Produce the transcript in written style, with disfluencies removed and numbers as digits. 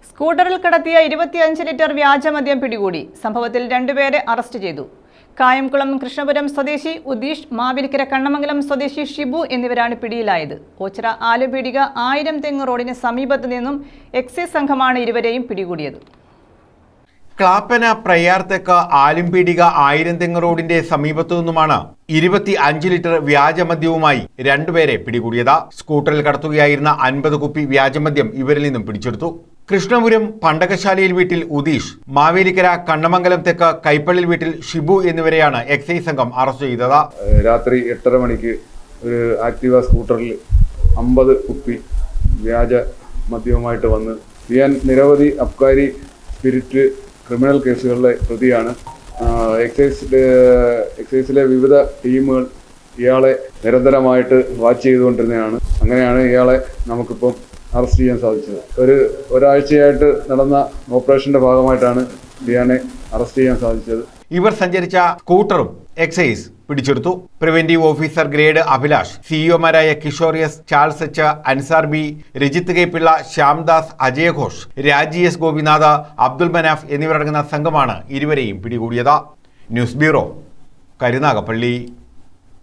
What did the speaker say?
സ്കൂട്ടറിൽ കടത്തിയ 25 ലിറ്റർ വ്യാജമദ്യം പിടികൂടി. സംഭവത്തിൽ രണ്ടുപേരെ അറസ്റ്റ് ചെയ്തു. കായംകുളം കൃഷ്ണപുരം സ്വദേശി ഉദീഷ്, മാവേലിക്കര കണ്ണമംഗലം സ്വദേശി ഷിബു എന്നിവരാണ് പിടിയിലായത്. ഓച്ചിറ ആലുപീടിക 1000 തെങ്ങ് റോഡിന് സമീപത്തു നിന്നും എക്സൈസ് സംഘമാണ് ഇരുവരെയും പിടികൂടിയത്. ക്ലാപ്പന പ്രയാർത്തേക്ക് ആലുംപീടിക 1000 തെങ്ങ് റോഡിന്റെ സമീപത്തു നിന്നുമാണ് 25 ലിറ്റർ വ്യാജമദ്യവുമായി രണ്ടുപേരെ പിടികൂടിയത്. സ്കൂട്ടറിൽ കടത്തുകയായിരുന്ന 50 കുപ്പി വ്യാജമദ്യം ഇവരിൽ നിന്നും പിടിച്ചെടുത്തു. കൃഷ്ണപുരം പണ്ടകശാലയിൽ വീട്ടിൽ ഉദീഷ്, മാവേലിക്കര കണ്ണമംഗലം തെക്ക് കൈപ്പള്ളിൽ വീട്ടിൽ ഷിബു എന്നിവരെയാണ് എക്സൈസ് സംഘം അറസ്റ്റ് ചെയ്തത്. രാത്രി 8:30 മണിക്ക് ഒരു ആക്റ്റീവ സ്കൂട്ടറിൽ 50 കുപ്പി വ്യാജ മദ്യവുമായിട്ട് വന്ന് ഇയാൻ നിരവധി അബ്കാരി, സ്പിരിറ്റ്, ക്രിമിനൽ കേസുകളിലെ പ്രതിയാണ്. എക്സൈസിലെ വിവിധ ടീമുകൾ ഇയാളെ നിരന്തരമായിട്ട് വാച്ച് ചെയ്തുകൊണ്ടിരുന്നതാണ്. അങ്ങനെയാണ് ഇയാളെ നമുക്കിപ്പം അറസ്റ്റ് ചെയ്യാൻ സാധിച്ചത്. ഒരാഴ്ചയായിട്ട് നടന്ന ഓപ്പറേഷന്റെ ഭാഗമായിട്ടാണ് ഇയാളെ അറസ്റ്റ് ചെയ്യാൻ സാധിച്ചത്. ഇവർ സഞ്ചരിച്ച സ്കൂട്ടറും എക്സൈസ് പിടിച്ചെടുത്തു. പ്രിവന്റീവ് ഓഫീസർ ഗ്രേഡ് അഭിലാഷ്, സിഇഒമാരായ Kishore S, Charles H, Ansar B, Rajith K Pillai, Shyamdas, Ajay Ghosh, Raji S Gopinath, Abdul Manaf എന്നിവരടങ്ങുന്ന സംഘമാണ് ഇരുവരെയും പിടികൂടിയത്. News bureau, Karunagappally.